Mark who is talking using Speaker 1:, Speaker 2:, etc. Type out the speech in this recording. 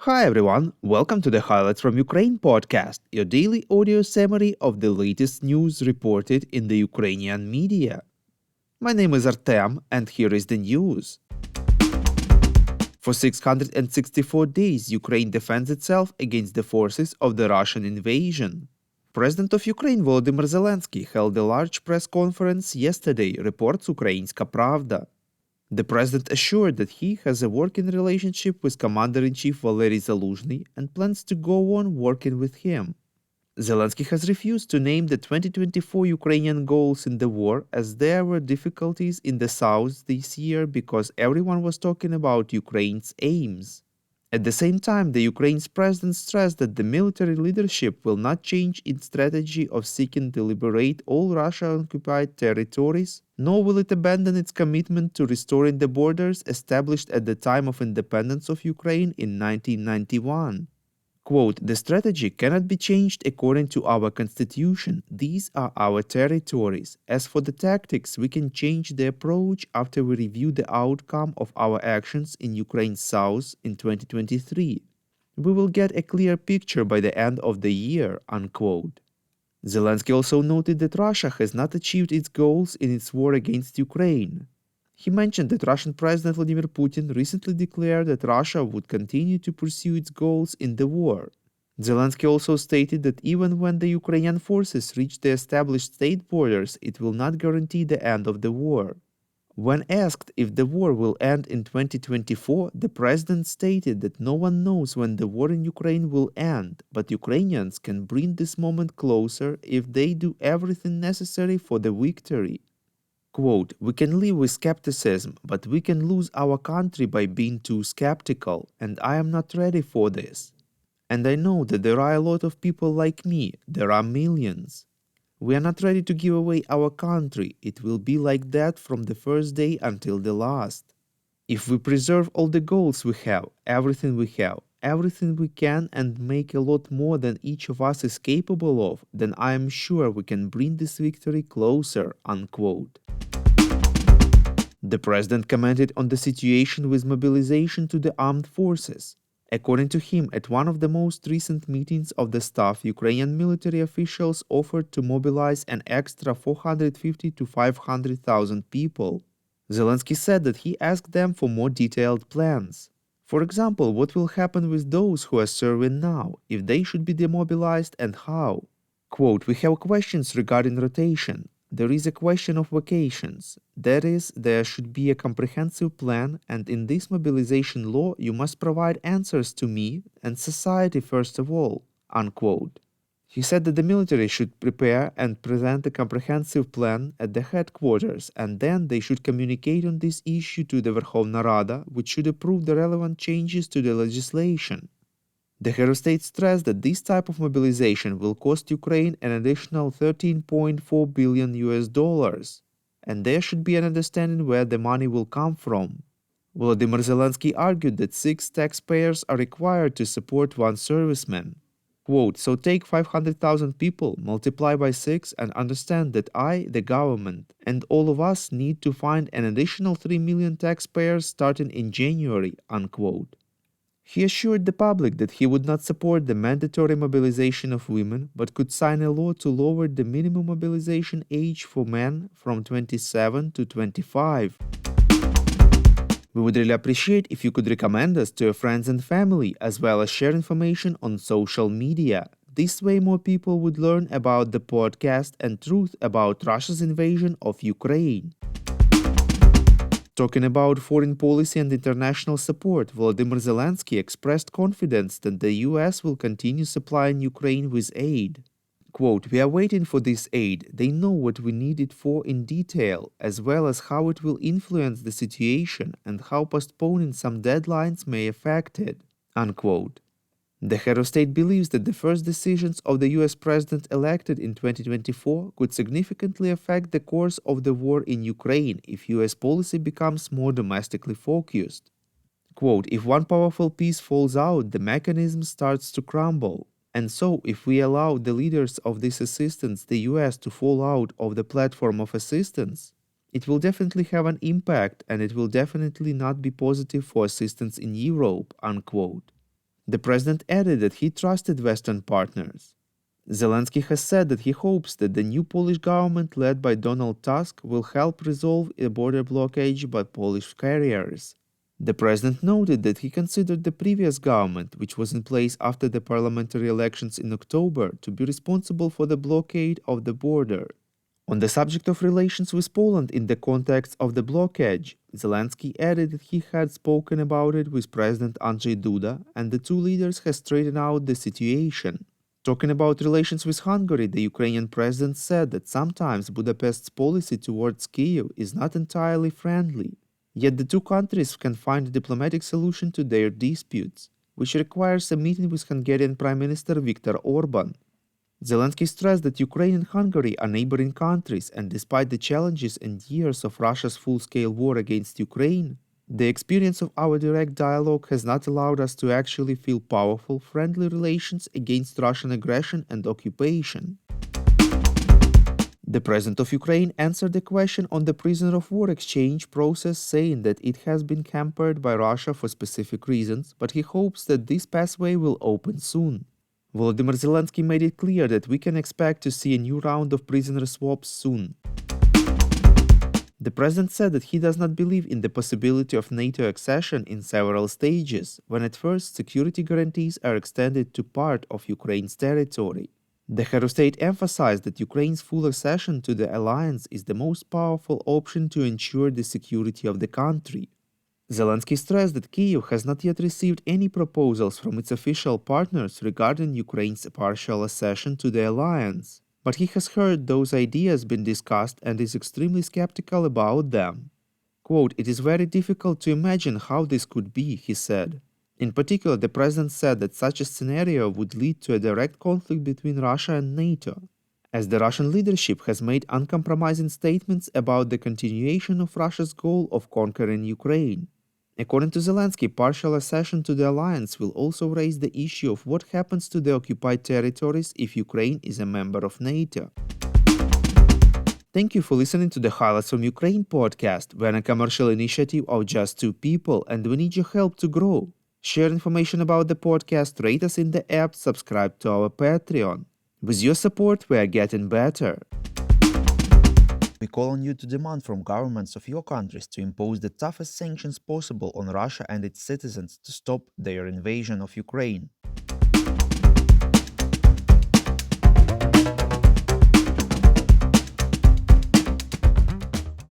Speaker 1: Hi everyone, welcome to the Highlights from Ukraine podcast, your daily audio summary of the latest news reported in the Ukrainian media. My name is Artem, and here is the news. For 664 days, Ukraine defends itself against the forces of the Russian invasion. President of Ukraine Volodymyr Zelenskyy held a large press conference yesterday, reports Ukrainska Pravda. The president assured that he has a working relationship with Commander-in-Chief Valery Zaluzhny and plans to go on working with him. Zelenskyy has refused to name the 2024 Ukrainian goals in the war, as there were difficulties in the south this year because everyone was talking about Ukraine's aims. At the same time, the Ukraine's president stressed that the military leadership will not change its strategy of seeking to liberate all Russia-occupied territories, nor will it abandon its commitment to restoring the borders established at the time of independence of Ukraine in 1991. Quote, "The strategy cannot be changed according to our constitution. These are our territories. As for the tactics, we can change the approach after we review the outcome of our actions in Ukraine's south in 2023. We will get a clear picture by the end of the year," unquote. Zelenskyy also noted that Russia has not achieved its goals in its war against Ukraine. He mentioned that Russian President Vladimir Putin recently declared that Russia would continue to pursue its goals in the war. Zelenskyy also stated that even when the Ukrainian forces reach the established state borders, it will not guarantee the end of the war. When asked if the war will end in 2024, the president stated that no one knows when the war in Ukraine will end, but Ukrainians can bring this moment closer if they do everything necessary for the victory. Quote, "We can live with skepticism, but we can lose our country by being too skeptical, and I am not ready for this. And I know that there are a lot of people like me, there are millions. We are not ready to give away our country. It will be like that from the first day until the last. If we preserve all the goals we have, everything we can, and make a lot more than each of us is capable of, then I am sure we can bring this victory closer," unquote. The president commented on the situation with mobilization to the armed forces. According to him, at one of the most recent meetings of the staff, Ukrainian military officials offered to mobilize an extra 450 to 500,000 people. Zelenskyy said that he asked them for more detailed plans. For example, what will happen with those who are serving now, if they should be demobilized, and how? Quote, "We have questions regarding rotation. There is a question of vacations. That is, there should be a comprehensive plan, and in this mobilization law you must provide answers to me and society first of all," unquote. He said that the military should prepare and present a comprehensive plan at the headquarters, and then they should communicate on this issue to the Verkhovna Rada, which should approve the relevant changes to the legislation. The head of state stressed that this type of mobilization will cost Ukraine an additional $13.4 billion, and there should be an understanding where the money will come from. Volodymyr Zelenskyy argued that 6 taxpayers are required to support one serviceman. Quote, "So take 500,000 people, multiply by 6, and understand that I, the government, and all of us need to find an additional 3 million taxpayers starting in January," unquote. He assured the public that he would not support the mandatory mobilization of women, but could sign a law to lower the minimum mobilization age for men from 27 to 25. We would really appreciate if you could recommend us to your friends and family, as well as share information on social media. This way more people would learn about the podcast and truth about Russia's invasion of Ukraine. Talking about foreign policy and international support, Volodymyr Zelenskyy expressed confidence that the US will continue supplying Ukraine with aid. Quote, "We are waiting for this aid. They know what we need it for in detail, as well as how it will influence the situation and how postponing some deadlines may affect it," unquote. The head of state believes that the first decisions of the US president elected in 2024 could significantly affect the course of the war in Ukraine if US policy becomes more domestically focused. Quote, "If one powerful piece falls out, the mechanism starts to crumble. And so, if we allow the leaders of this assistance, the US, to fall out of the platform of assistance, it will definitely have an impact, and it will definitely not be positive for assistance in Europe," unquote. The president added that he trusted Western partners. Zelenskyy has said that he hopes that the new Polish government led by Donald Tusk will help resolve a border blockade by Polish carriers. The president noted that he considered the previous government, which was in place after the parliamentary elections in October, to be responsible for the blockade of the border. On the subject of relations with Poland in the context of the blockade, Zelenskyy added that he had spoken about it with President Andrzej Duda and the two leaders had straightened out the situation. Talking about relations with Hungary, the Ukrainian president said that sometimes Budapest's policy towards Kyiv is not entirely friendly. Yet the two countries can find a diplomatic solution to their disputes, which requires a meeting with Hungarian Prime Minister Viktor Orban. Zelenskyy stressed that Ukraine and Hungary are neighboring countries, and despite the challenges and years of Russia's full-scale war against Ukraine, the experience of our direct dialogue has not allowed us to actually feel powerful, friendly relations against Russian aggression and occupation. The president of Ukraine answered the question on the prisoner of war exchange process, saying that it has been hampered by Russia for specific reasons, but he hopes that this pathway will open soon. Volodymyr Zelenskyy made it clear that we can expect to see a new round of prisoner swaps soon. The president said that he does not believe in the possibility of NATO accession in several stages, when at first security guarantees are extended to part of Ukraine's territory. The head of state emphasized that Ukraine's full accession to the alliance is the most powerful option to ensure the security of the country. Zelenskyy stressed that Kyiv has not yet received any proposals from its official partners regarding Ukraine's partial accession to the alliance, but he has heard those ideas being discussed and is extremely skeptical about them. Quote, "It is very difficult to imagine how this could be," he said. In particular, the president said that such a scenario would lead to a direct conflict between Russia and NATO, as the Russian leadership has made uncompromising statements about the continuation of Russia's goal of conquering Ukraine. According to Zelenskyy, partial accession to the alliance will also raise the issue of what happens to the occupied territories if Ukraine is a member of NATO. Thank you for listening to the Highlights from Ukraine podcast. We're a commercial initiative of just two people and we need your help to grow. Share information about the podcast, rate us in the app, subscribe to our Patreon. With your support, we are getting better. We call on you to demand from governments of your countries to impose the toughest sanctions possible on Russia and its citizens to stop their invasion of Ukraine.